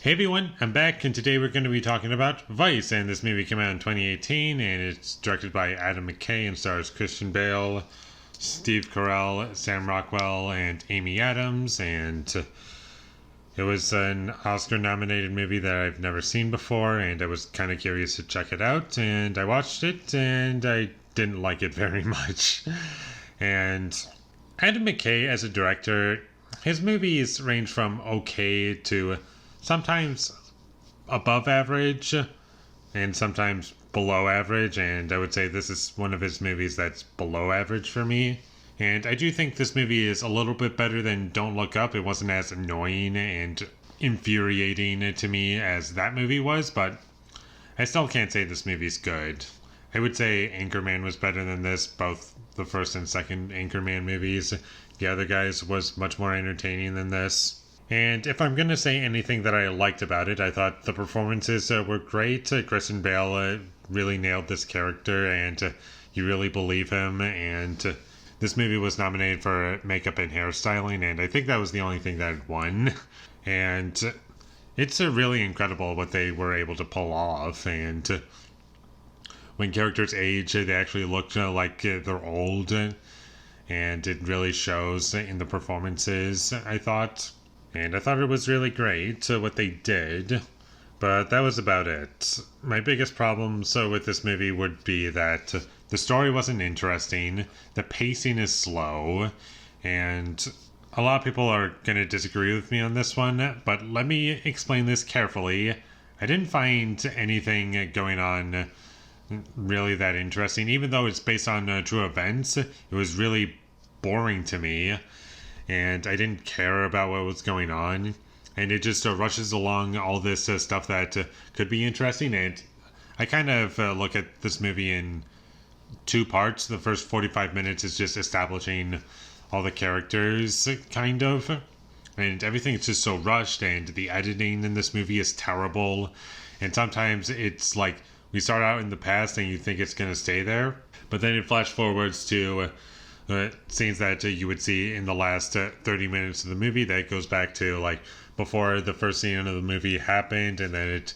Hey everyone, I'm back, and today we're going to be talking about Vice, and this movie came out in 2018, and it's directed by Adam McKay and stars Christian Bale, Steve Carell, Sam Rockwell, and Amy Adams, and it was an Oscar-nominated movie that I've never seen before, and I was kind of curious to check it out, and I watched it, and I didn't like it very much. And Adam McKay, as a director, his movies range from okay to sometimes above average and sometimes below average, and I would say this is one of his movies that's below average for me. And I do think this movie is a little bit better than Don't Look Up. It wasn't as annoying and infuriating to me as that movie was, but I still can't say this movie's good. I would say Anchorman was better than this, both the first and second Anchorman movies. The other guys was much more entertaining than this. And if I'm going to say anything that I liked about it, I thought the performances were great. Christian Bale really nailed this character, and you really believe him. And this movie was nominated for makeup and hairstyling, and I think that was the only thing that it won. And it's really incredible what they were able to pull off. And when characters age, they actually look like they're old. And it really shows in the performances, I thought. And I thought it was really great what they did, but that was about it. My biggest problems with this movie would be that the story wasn't interesting, the pacing is slow, and a lot of people are going to disagree with me on this one, but let me explain this carefully. I didn't find anything going on really that interesting. Even though it's based on true events, it was really boring to me. And I didn't care about what was going on, and it just rushes along all this stuff that could be interesting. And I kind of look at this movie in two parts. The first 45 minutes is just establishing all the characters, kind of, and everything's just so rushed, and the editing in this movie is terrible. And sometimes it's like we start out in the past and you think it's going to stay there, but then it flash forwards to scenes that you would see in the last 30 minutes of the movie that goes back to like before the first scene of the movie happened, and then it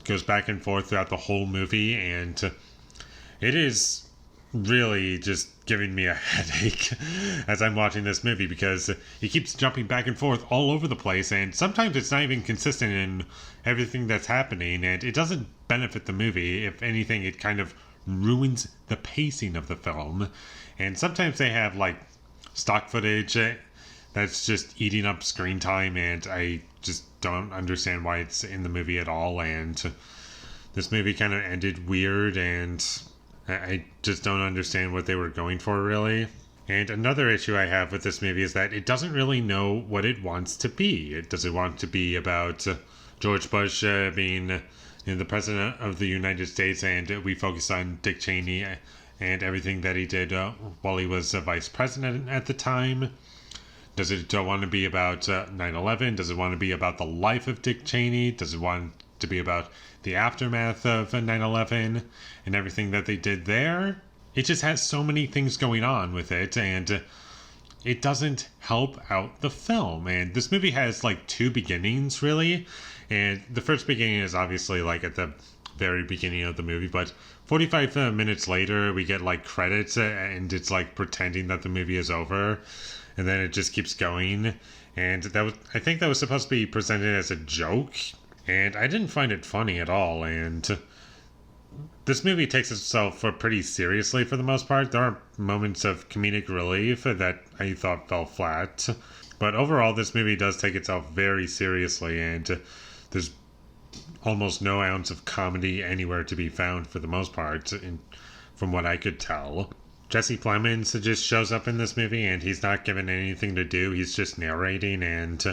goes back and forth throughout the whole movie, and it is really just giving me a headache as I'm watching this movie because it keeps jumping back and forth all over the place, and sometimes it's not even consistent in everything that's happening, and it doesn't benefit the movie. If anything, it kind of ruins the pacing of the film. And sometimes they have like stock footage that's just eating up screen time, and I just don't understand why it's in the movie at all. And this movie kind of ended weird, and I just don't understand what they were going for, really. And another issue I have with this movie is that it doesn't really know what it wants to be. Does it want to be about George Bush being the president of the United States, and we focus on Dick Cheney and everything that he did while he was vice president at the time? Does it want to be about 9/11? Does it want to be about the life of Dick Cheney? Does it want to be about the aftermath of 9/11 and everything that they did there? It just has so many things going on with it, and it doesn't help out the film. And this movie has like two beginnings, really. And the first beginning is obviously like at the very beginning of the movie, but 45 minutes later we get like credits, and it's like pretending that the movie is over, and then it just keeps going. And I think that was supposed to be presented as a joke, and I didn't find it funny at all. And this movie takes itself pretty seriously for the most part. There are moments of comedic relief that I thought fell flat, but overall this movie does take itself very seriously, and there's almost no ounce of comedy anywhere to be found for the most part, from what I could tell. Jesse Plemons just shows up in this movie, and he's not given anything to do. He's just narrating, and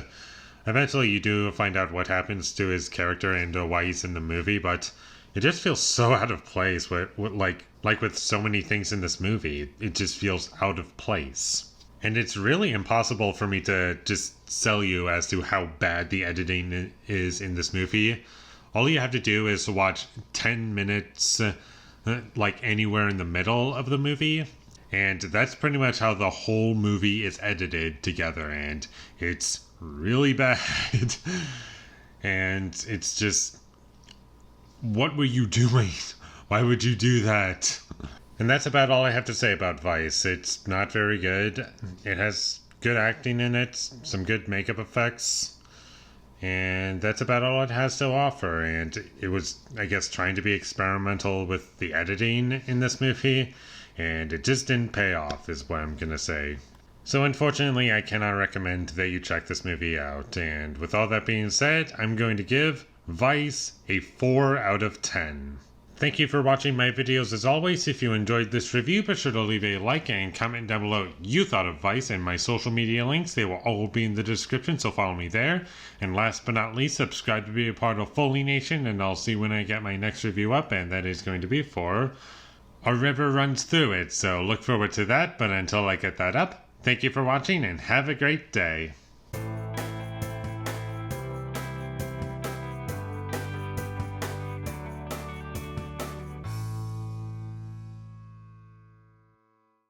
eventually you do find out what happens to his character and why he's in the movie, but it just feels so out of place. Like with so many things in this movie, it just feels out of place. And it's really impossible for me to just sell you as to how bad the editing is in this movie. All you have to do is watch 10 minutes, like anywhere in the middle of the movie, and that's pretty much how the whole movie is edited together, and it's really bad. And it's just, what were you doing? Why would you do that? And that's about all I have to say about Vice. It's not very good. It has good acting in it, some good makeup effects, and that's about all it has to offer. And it was, I guess, trying to be experimental with the editing in this movie, and it just didn't pay off, is what I'm gonna say. So unfortunately, I cannot recommend that you check this movie out. And with all that being said, I'm going to give Vice a 4 out of 10. Thank you for watching my videos as always. If you enjoyed this review, be sure to leave a like and comment down below what you thought of Vice, and my social media links. They will all be in the description, so follow me there. And last but not least, subscribe to be a part of Foley Nation, and I'll see when I get my next review up, and that is going to be for A River Runs Through It. So look forward to that, but until I get that up, thank you for watching and have a great day.